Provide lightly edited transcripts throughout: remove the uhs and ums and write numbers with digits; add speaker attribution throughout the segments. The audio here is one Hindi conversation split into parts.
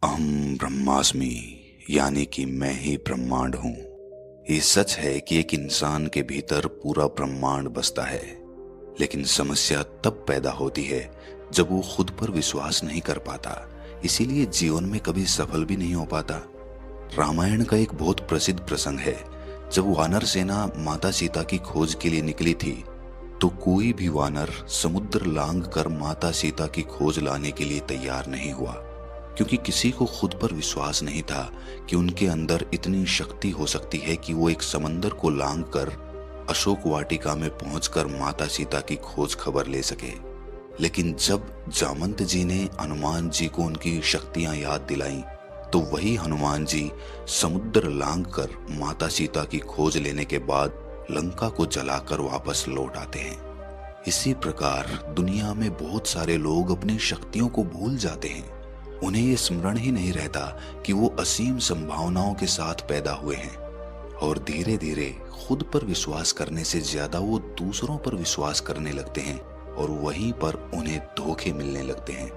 Speaker 1: अहम ब्रह्मास्मि, यानी कि मैं ही ब्रह्मांड हूँ। ये सच है कि एक इंसान के भीतर पूरा ब्रह्मांड बसता है, लेकिन समस्या तब पैदा होती है जब वो खुद पर विश्वास नहीं कर पाता। इसीलिए जीवन में कभी सफल भी नहीं हो पाता। रामायण का एक बहुत प्रसिद्ध प्रसंग है। जब वानर सेना माता सीता की खोज के लिए निकली थी, तो कोई भी वानर समुद्र लांघ कर माता सीता की खोज लाने के लिए तैयार नहीं हुआ, क्योंकि किसी को खुद पर विश्वास नहीं था कि उनके अंदर इतनी शक्ति हो सकती है कि वो एक समंदर को लांघ कर अशोक वाटिका में पहुंचकर माता सीता की खोज खबर ले सके। लेकिन जब जामंत जी ने हनुमान जी को उनकी शक्तियां याद दिलाईं, तो वही हनुमान जी समुद्र लांघ कर माता सीता की खोज लेने के बाद लंका को जलाकर वापस लौट आते हैं। इसी प्रकार दुनिया में बहुत सारे लोग अपनी शक्तियों को भूल जाते हैं। उन्हें ये स्मरण ही नहीं रहता कि वो असीम संभावनाओं के साथ पैदा हुए हैं, और धीरे धीरे खुद पर विश्वास करने से ज्यादा वो दूसरों पर विश्वास करने लगते हैं, और वहीं पर उन्हें धोखे मिलने लगते हैं।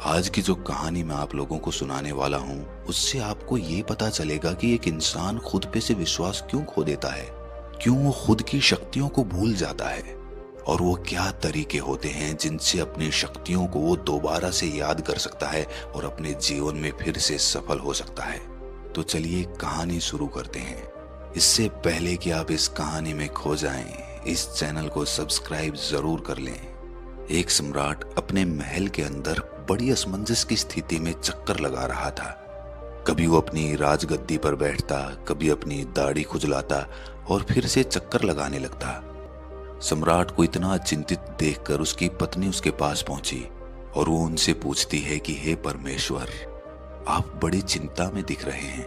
Speaker 1: आज की जो कहानी मैं आप लोगों को सुनाने वाला हूँ, उससे आपको ये पता चलेगा कि एक इंसान खुद पे से विश्वास क्यों खो देता है, क्यों वो खुद की शक्तियों को भूल जाता है, और वो क्या तरीके होते हैं जिनसे अपनी शक्तियों को वो दोबारा से याद कर सकता है और अपने जीवन में फिर से सफल हो सकता है। तो चलिए कहानी शुरू करते हैं। इससे पहले कि आप इस कहानी में खो जाएं, इस चैनल को सब्सक्राइब जरूर कर लें। एक सम्राट अपने महल के अंदर बड़ी असमंजस की स्थिति में चक्कर लगा रहा था। कभी वो अपनी राजगद्दी पर बैठता, कभी अपनी दाढ़ी खुजलाता और फिर से चक्कर लगाने लगता। सम्राट को इतना चिंतित देखकर उसकी पत्नी उसके पास पहुंची और वो उनसे पूछती है कि हे परमेश्वर, आप बड़ी चिंता में दिख रहे हैं।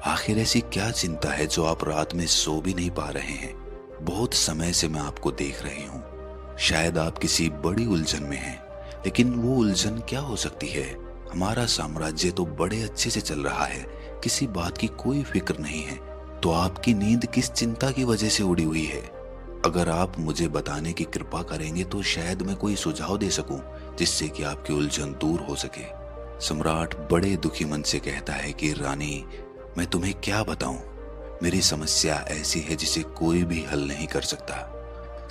Speaker 1: आखिर ऐसी क्या चिंता है जो आप रात में सो भी नहीं पा रहे हैं? बहुत समय से मैं आपको देख रही हूँ। शायद आप किसी बड़ी उलझन में हैं, लेकिन वो उलझन क्या हो सकती है? हमारा साम्राज्य तो बड़े अच्छे से चल रहा है, किसी बात की कोई फिक्र नहीं है, तो आपकी नींद किस चिंता की वजह से उड़ी हुई है? अगर आप मुझे बताने की कृपा करेंगे तो शायद मैं कोई सुझाव दे सकूं, जिससे कि आपकी उलझन दूर हो सके। सम्राट बड़े दुखी मन से कहता है कि रानी, मैं तुम्हें क्या बताऊं, मेरी समस्या ऐसी है जिसे कोई भी हल नहीं कर सकता।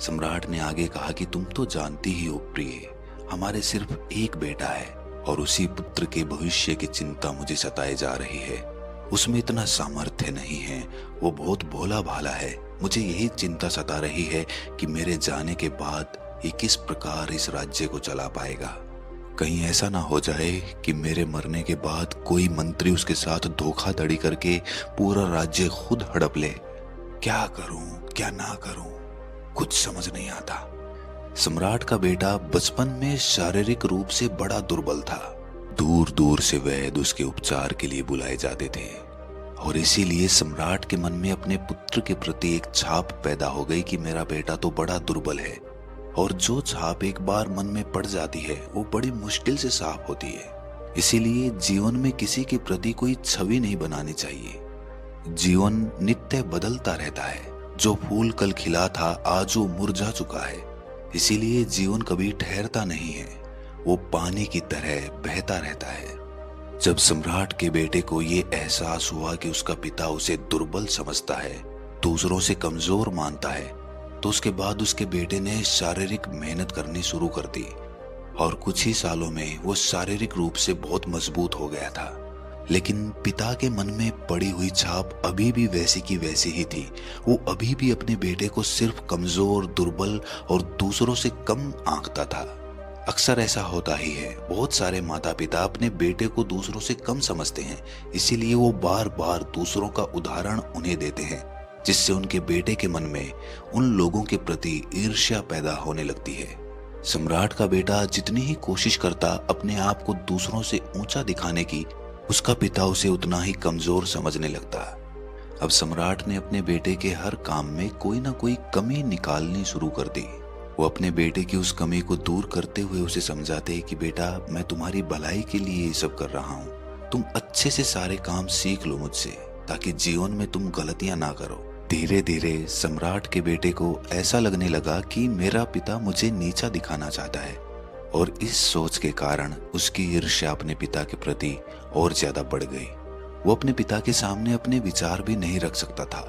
Speaker 1: सम्राट ने आगे कहा कि तुम तो जानती ही हो प्रिय, हमारे सिर्फ एक बेटा है, और उसी पुत्र के भविष्य की चिंता मुझे सताए जा रही है। उसमें इतना सामर्थ्य नहीं है, वो बहुत भोला भाला है। मुझे यही चिंता सता रही है कि मेरे जाने के बाद ये किस प्रकार इस राज्य को चला पाएगा। कहीं ऐसा ना हो जाए कि मेरे मरने के बाद कोई मंत्री उसके साथ धोखाधड़ी करके पूरा राज्य खुद हड़प ले। क्या करूं, क्या ना करूं, कुछ समझ नहीं आता। सम्राट का बेटा बचपन में शारीरिक रूप से बड़ा दुर्बल था। दूर दूर से वैद्य उसके उपचार के लिए बुलाए जाते थे, और इसीलिए सम्राट के मन में अपने पुत्र के प्रति एक छाप पैदा हो गई कि मेरा बेटा तो बड़ा दुर्बल है, और जो छाप एक बार मन में पड़ जाती है वो बड़ी मुश्किल से साफ होती है। इसीलिए जीवन में किसी के प्रति कोई छवि नहीं बनानी चाहिए। जीवन नित्य बदलता रहता है। जो फूल कल खिला था आज वो मुरझा चुका है। इसीलिए जीवन कभी ठहरता नहीं है, वो पानी की तरह बहता रहता है। जब सम्राट के बेटे को ये एहसास हुआ कि उसका पिता उसे दुर्बल समझता है, दूसरों से कमजोर मानता है, तो उसके बाद उसके बेटे ने शारीरिक मेहनत करनी शुरू कर दी, और कुछ ही सालों में वो शारीरिक रूप से बहुत मजबूत हो गया था। लेकिन पिता के मन में पड़ी हुई छाप अभी भी वैसी की वैसी ही थी। वो अभी भी अपने बेटे को सिर्फ कमजोर, दुर्बल और दूसरों से कम आंकता था। अक्सर ऐसा होता ही है, बहुत सारे माता पिता अपने बेटे को दूसरों से कम समझते हैं, इसीलिए वो बार बार दूसरों का उदाहरण उन्हें देते हैं, जिससे उनके बेटे के मन में उन लोगों के प्रति ईर्ष्या पैदा होने लगती है। सम्राट का बेटा जितनी ही कोशिश करता अपने आप को दूसरों से ऊंचा दिखाने की, उसका पिता उसे उतना ही कमजोर समझने लगता। अब सम्राट ने अपने बेटे के हर काम में कोई ना कोई कमी निकालनी शुरू कर दी। वो अपने बेटे की उस कमी को दूर करते हुए उसे समझाते कि बेटा, मैं तुम्हारी भलाई के लिए ये सब कर रहा हूँ। तुम अच्छे से सारे काम सीख लो मुझसे, ताकि जीवन में तुम गलतियां ना करो। धीरे धीरे सम्राट के बेटे को ऐसा लगने लगा कि मेरा पिता मुझे नीचा दिखाना चाहता है, और इस सोच के कारण उसकी ईर्ष्या अपने पिता के प्रति और ज्यादा बढ़ गई। वो अपने पिता के सामने अपने विचार भी नहीं रख सकता था,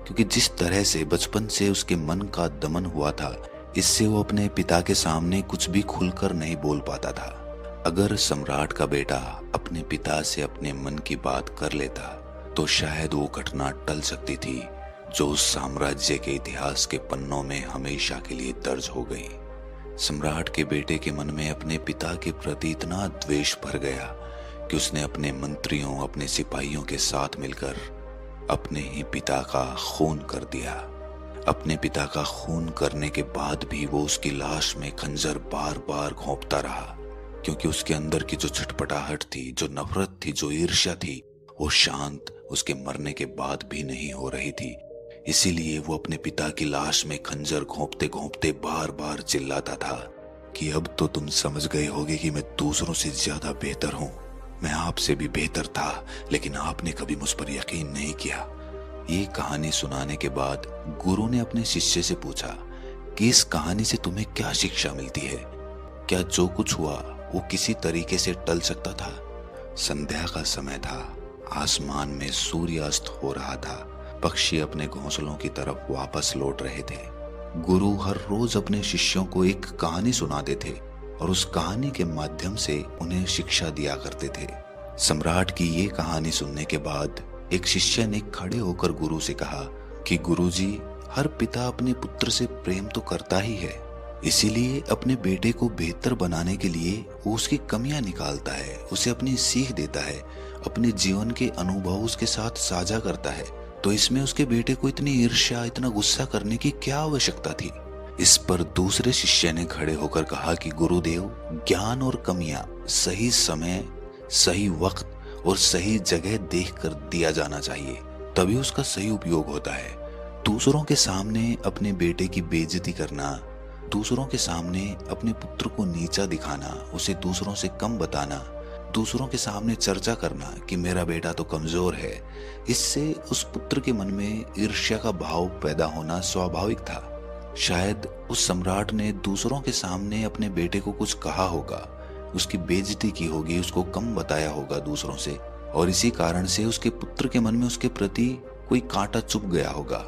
Speaker 1: क्योंकि जिस तरह से बचपन से उसके मन का दमन हुआ था, इससे वो अपने पिता के सामने कुछ भी खुलकर नहीं बोल पाता था। अगर सम्राट का बेटा अपने पिता से अपने मन की बात कर लेता तो शायद वो घटना टल सकती थी जो उस साम्राज्य के इतिहास के पन्नों में हमेशा के लिए दर्ज हो गई। सम्राट के बेटे के मन में अपने पिता के प्रति इतना द्वेष भर गया कि उसने अपने मंत्रियों, अपने सिपाहियों के साथ मिलकर अपने ही पिता का खून कर दिया। अपने पिता का खून करने के बाद भी वो उसकी लाश में खंजर बार बार घोंपता रहा, क्योंकि उसके अंदर की जो छटपटाहट थी, जो नफरत थी, जो ईर्ष्या थी, वो शांत उसके मरने के बाद भी नहीं हो रही थी। इसीलिए वो अपने पिता की लाश में खंजर घोंपते घोंपते बार बार चिल्लाता था कि अब तो तुम समझ गए होगे कि मैं दूसरों से ज्यादा बेहतर हूं। मैं आपसे भी बेहतर था, लेकिन आपने कभी मुझ पर यकीन नहीं किया। ये कहानी सुनाने के बाद गुरु ने अपने शिष्य से पूछा कि इस कहानी से तुम्हें क्या शिक्षा मिलती है? क्या जो कुछ हुआ वो किसी तरीके से टल सकता था? संध्या का समय था, आसमान में सूर्यास्त हो रहा था, पक्षी अपने घोंसलों की तरफ वापस लौट रहे थे। गुरु हर रोज अपने शिष्यों को एक कहानी सुनाते थे और उस कहानी के माध्यम से उन्हें शिक्षा दिया करते थे। सम्राट की ये कहानी सुनने के बाद एक शिष्य ने खड़े होकर गुरु से कहा कि गुरुजी, हर पिता अपने पुत्र से प्रेम तो करता ही है, इसीलिए अपने बेटे को बेहतर बनाने के लिए वो उसकी कमियां निकालता है, उसे अपनी सीख देता है, अपने जीवन के अनुभव उसके साथ साझा करता है। तो इसमें उसके बेटे को इतनी ईर्ष्या, इतना गुस्सा करने की क्या आवश्यकता थी? इस पर दूसरे शिष्य ने खड़े होकर कहा कि गुरुदेव, ज्ञान और कमियां सही समय, सही वक्त और सही जगह देखकर दिया जाना चाहिए, तभी उसका सही उपयोग होता है। दूसरों के सामने अपने बेटे की बेइज्जती करना, दूसरों के सामने अपने पुत्र को नीचा दिखाना, उसे दूसरों से कम बताना, दूसरों के सामने चर्चा करना कि मेरा बेटा तो कमजोर है, इससे उस पुत्र के मन में ईर्ष्या का भाव पैदा होना स्वाभाविक था। शायद उस सम्राट ने दूसरों के सामने अपने बेटे को कुछ कहा होगा, उसकी बेइज्जती की होगी, उसको कम बताया होगा दूसरों से, और इसी कारण से उसके पुत्र के मन में उसके प्रति कोई कांटा चुभ गया होगा।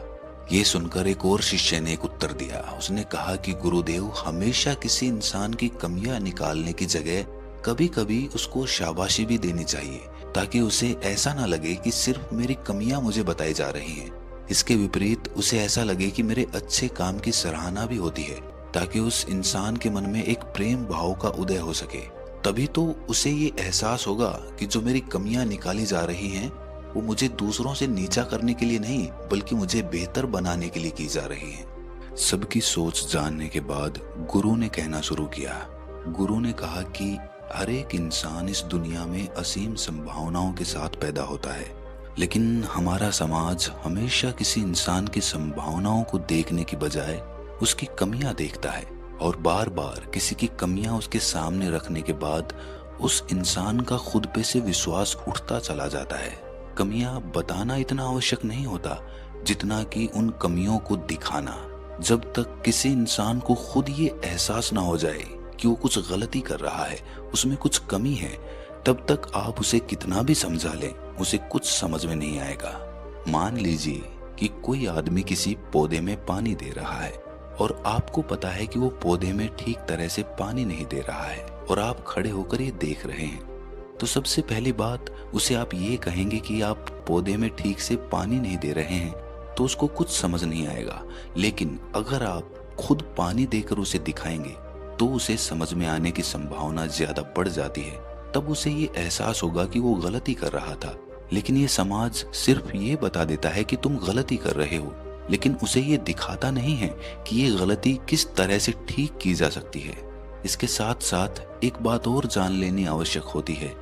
Speaker 1: ये सुनकर एक और शिष्य ने एक उत्तर दिया। उसने कहा कि गुरुदेव, हमेशा किसी इंसान की कमियां निकालने की जगह कभी कभी उसको शाबाशी भी देनी चाहिए, ताकि उसे ऐसा ना लगे कि सिर्फ मेरी कमियां मुझे बताई जा रही हैं। इसके विपरीत उसे ऐसा लगे कि मेरे अच्छे काम की सराहना भी होती है, ताकि उस इंसान के मन में एक प्रेम भाव का उदय हो सके। तभी तो उसे ये एहसास होगा कि जो मेरी कमियां निकाली जा रही हैं वो मुझे दूसरों से नीचा करने के लिए नहीं, बल्कि मुझे बेहतर बनाने के लिए की जा रही हैं। सबकी सोच जानने के बाद गुरु ने कहना शुरू किया। गुरु ने कहा कि हर एक इंसान इस दुनिया में असीम संभावनाओं के साथ पैदा होता है, लेकिन हमारा समाज हमेशा किसी इंसान की संभावनाओं को देखने की बजाय उसकी कमियां देखता है, और बार बार किसी की कमियां उसके सामने रखने के बाद उस इंसान का खुद पे से विश्वास उठता चला जाता है। कमियां बताना इतना आवश्यक नहीं होता जितना कि उन कमियों को दिखाना। जब तक किसी इंसान को खुद ये एहसास ना हो जाए कि वो कुछ गलती कर रहा है, उसमें कुछ कमी है, तब तक आप उसे कितना भी समझा लें, उसे कुछ समझ में नहीं आएगा। मान लीजिए कि कोई आदमी किसी पौधे में पानी दे रहा है और आपको पता है कि वो पौधे में ठीक तरह से पानी नहीं दे रहा है, और आप खड़े होकर ये देख रहे हैं। तो सबसे पहली बात उसे आप ये कहेंगे कि आप पौधे में ठीक से पानी नहीं दे रहे हैं, तो उसको कुछ समझ नहीं आएगा। लेकिन अगर आप खुद पानी देकर उसे दिखाएंगे तो उसे समझ में आने की संभावना ज्यादा बढ़ जाती है। तब उसे ये एहसास होगा कि वो गलती कर रहा था। लेकिन ये समाज सिर्फ ये बता देता है कि तुम गलती कर रहे हो, लेकिन उसे ये दिखाता नहीं है कि ये गलती किस तरह से ठीक की जा सकती है। इसके साथ साथ एक बात और जान लेनी आवश्यक होती है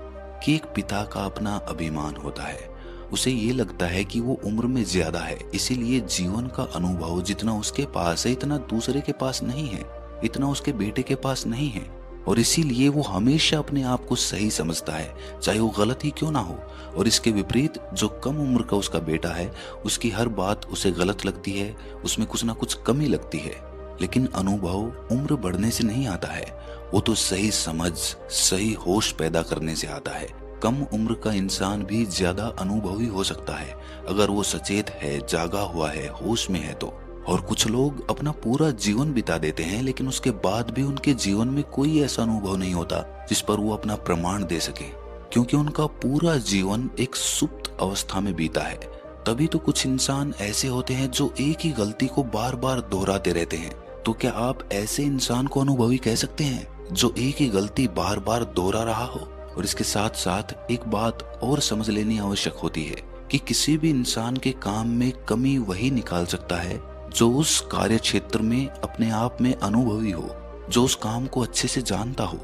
Speaker 1: कि एक पिता का अपना अभिमान होता है। उसे ये लगता है कि वो उम्र में ज्यादा है, इसीलिए जीवन का अनुभव जितना उसके पास है इतना दूसरे के पास नहीं है, इतना उसके बेटे के पास नहीं है, और इसीलिए वो हमेशा अपने आप को सही समझता है, चाहे वो गलत ही क्यों ना हो। और इसके विपरीत जो कम उम्र का उसका बेटा है, उसकी हर बात उसे गलत लगती है, उसमें कुछ ना कुछ कमी लगती है। लेकिन अनुभव उम्र बढ़ने से नहीं आता है, वो तो सही समझ, सही होश पैदा करने से आता है। कम उम्र का इंसान भी ज्यादा अनुभवी हो सकता है अगर वो सचेत है, जागा हुआ है, होश में है तो। और कुछ लोग अपना पूरा जीवन बिता देते हैं लेकिन उसके बाद भी उनके जीवन में कोई ऐसा अनुभव नहीं होता जिस पर वो अपना प्रमाण दे सके, क्योंकि उनका पूरा जीवन एक सुप्त अवस्था में बीता है। तभी तो कुछ इंसान ऐसे होते हैं जो एक ही गलती को बार बार दोहराते रहते हैं। तो क्या आप ऐसे इंसान को अनुभवी कह सकते हैं जो एक ही गलती बार बार दोहरा रहा हो? और इसके साथ साथ एक बात और समझ लेनी आवश्यक होती है कि किसी भी इंसान के काम में कमी वही निकाल सकता है जो उस कार्य क्षेत्र में अपने आप में अनुभवी हो, जो उस काम को अच्छे से जानता हो।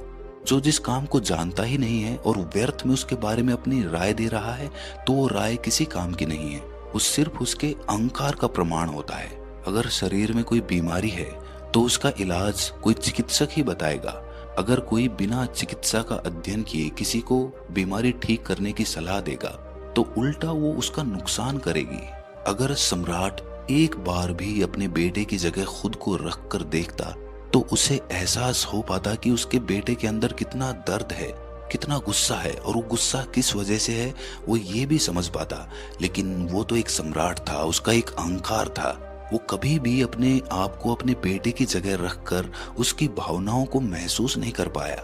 Speaker 1: जो जिस काम को जानता ही नहीं है और व्यर्थ में उसके बारे में अपनी राय दे रहा है, तो वो राय किसी काम की नहीं है, वो सिर्फ उसके अहंकार का प्रमाण होता है। अगर शरीर में कोई बीमारी है तो उसका इलाज कोई चिकित्सक ही बताएगा। अगर कोई बिना चिकित्सा का अध्ययन किए किसी को बीमारी ठीक करने की सलाह देगा तो उल्टा वो उसका नुकसान करेगी। अगर सम्राट एक बार भी अपने बेटे की जगह खुद को रख कर देखता तो उसे एहसास हो पाता कि उसके बेटे के अंदर कितना दर्द है, कितना गुस्सा है, और वो गुस्सा किस वजह से है वो ये भी समझ पाता। लेकिन वो तो एक सम्राट था, उसका एक अहंकार था। वो कभी भी अपने आप को अपने बेटे की जगह रखकर उसकी भावनाओं को महसूस नहीं कर पाया।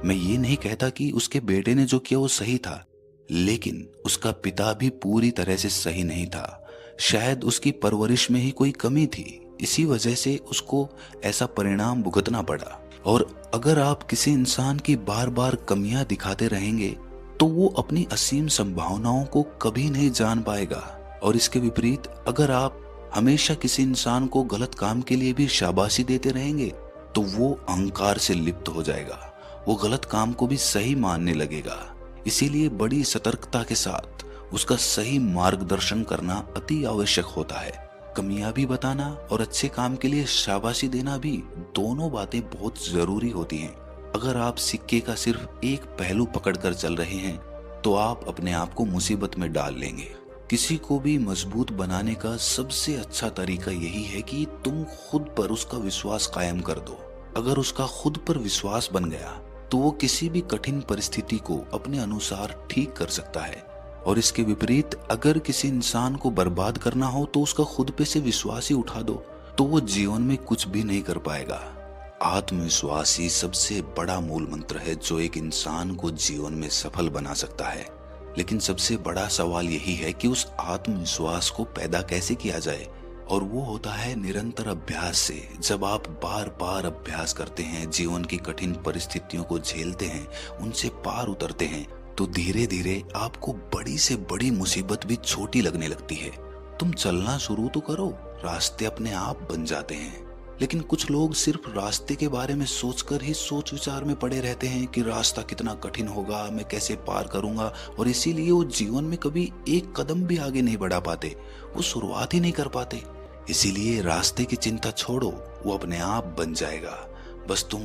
Speaker 1: मैं ये नहीं कहता कि उसके बेटे ने जो किया वो सही था, लेकिन उसका पिता भी पूरी तरह से सही नहीं था। शायद उसकी परवरिश में ही कोई कमी थी, इसी वजह से उसको ऐसा परिणाम भुगतना पड़ा। और अगर आप किसी इंसान की बार बार कमियां दिखाते रहेंगे तो वो अपनी असीम संभावनाओं को कभी नहीं जान पाएगा। और इसके विपरीत अगर आप हमेशा किसी इंसान को गलत काम के लिए भी शाबाशी देते रहेंगे तो वो अहंकार से लिप्त हो जाएगा, वो गलत काम को भी सही मानने लगेगा। इसीलिए बड़ी सतर्कता के साथ उसका सही मार्गदर्शन करना अति आवश्यक होता है। कमियां भी बताना और अच्छे काम के लिए शाबाशी देना भी, दोनों बातें बहुत जरूरी होती हैं। अगर आप सिक्के का सिर्फ एक पहलू पकड़कर चल रहे हैं तो आप अपने आप को मुसीबत में डाल लेंगे। किसी को भी मजबूत बनाने का सबसे अच्छा तरीका यही है कि तुम खुद पर उसका विश्वास कायम कर दो। अगर उसका खुद पर विश्वास बन गया तो वो किसी भी कठिन परिस्थिति को अपने अनुसार ठीक कर सकता है। और इसके विपरीत अगर किसी इंसान को बर्बाद करना हो तो उसका खुद पे से विश्वास ही उठा दो तो वो जीवन में कुछ भी नहीं कर पाएगा। आत्मविश्वास ही सबसे बड़ा मूल मंत्र है जो एक इंसान को जीवन में सफल बना सकता है। लेकिन सबसे बड़ा सवाल यही है कि उस आत्मविश्वास को पैदा कैसे किया जाए, और वो होता है निरंतर अभ्यास से। जब आप बार बार अभ्यास करते हैं, जीवन की कठिन परिस्थितियों को झेलते हैं, उनसे पार उतरते हैं, तो धीरे धीरे आपको बड़ी से बड़ी मुसीबत भी छोटी लगने लगती है। तुम चलना शुरू तो करो, रास्ते अपने आप बन जाते हैं। लेकिन कुछ लोग सिर्फ रास्ते के बारे में सोचकर ही सोच विचार में पड़े रहते हैं कि रास्ता कितना कठिन होगा, मैं कैसे पार करूंगा, और इसीलिए वो जीवन में कभी एक कदम भी आगे नहीं बढ़ा पाते, वो शुरुआत ही नहीं कर पाते। इसीलिए रास्ते की चिंता छोड़ो, वो अपने आप बन जाएगा। बस तुम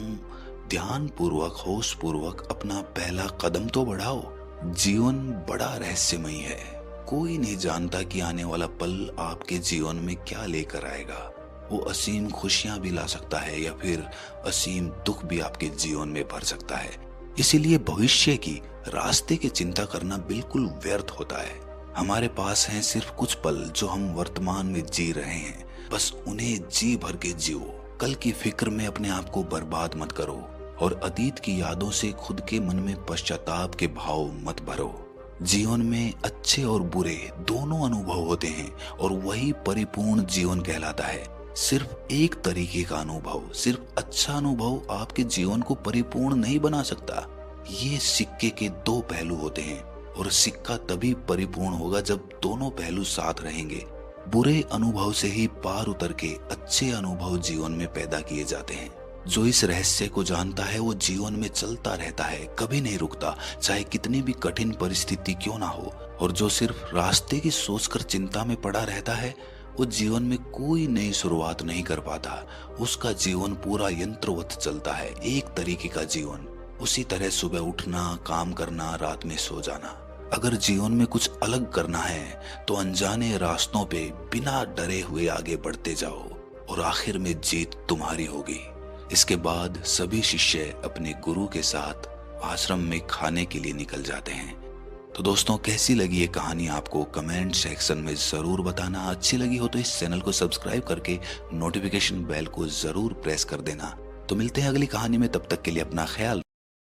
Speaker 1: ध्यान पूर्वक, होश पूर्वक अपना पहला कदम तो बढ़ाओ। जीवन बड़ा रहस्यमयी है, कोई नहीं जानता कि आने वाला पल आपके जीवन में क्या लेकर आएगा। वो असीम खुशियां भी ला सकता है या फिर असीम दुख भी आपके जीवन में भर सकता है। इसीलिए भविष्य की रास्ते की चिंता करना बिल्कुल व्यर्थ होता है। हमारे पास हैं सिर्फ कुछ पल जो हम वर्तमान में जी रहे हैं, बस उन्हें जी भर के जियो। कल की फिक्र में अपने आप को बर्बाद मत करो और अतीत की यादों से खुद के मन में पश्चाताप के भाव मत भरो। जीवन में अच्छे और बुरे दोनों अनुभव होते हैं और वही परिपूर्ण जीवन कहलाता है। सिर्फ एक तरीके का अनुभव, सिर्फ अच्छा अनुभव आपके जीवन को परिपूर्ण नहीं बना सकता। ये सिक्के के दो पहलू होते हैं और सिक्का तभी परिपूर्ण होगा जब दोनों पहलू साथ रहेंगे। बुरे अनुभव से ही पार उतर के अच्छे अनुभव जीवन में पैदा किए जाते हैं। जो इस रहस्य को जानता है वो जीवन में चलता रहता है, कभी नहीं रुकता, चाहे कितनी भी कठिन परिस्थिति क्यों ना हो। और जो सिर्फ रास्ते की सोचकर चिंता में पड़ा रहता है वो जीवन में कोई नई शुरुआत नहीं कर पाता। उसका जीवन पूरा यंत्रवत चलता है, एक तरीके का जीवन। उसी तरह सुबह उठना, काम करना, रात में सो जाना। अगर जीवन में कुछ अलग करना है तो अनजाने रास्तों पे बिना डरे हुए आगे बढ़ते जाओ और आखिर में जीत तुम्हारी होगी। इसके बाद सभी शिष्य अपने गुरु के साथ आश्रम में खाने के लिए निकल जाते हैं। तो दोस्तों, कैसी लगी ये कहानी आपको कमेंट सेक्शन में जरूर बताना। अच्छी लगी हो तो इस चैनल को सब्सक्राइब करके नोटिफिकेशन बेल को जरूर प्रेस कर देना। तो मिलते हैं अगली कहानी में, तब तक के लिए अपना ख्याल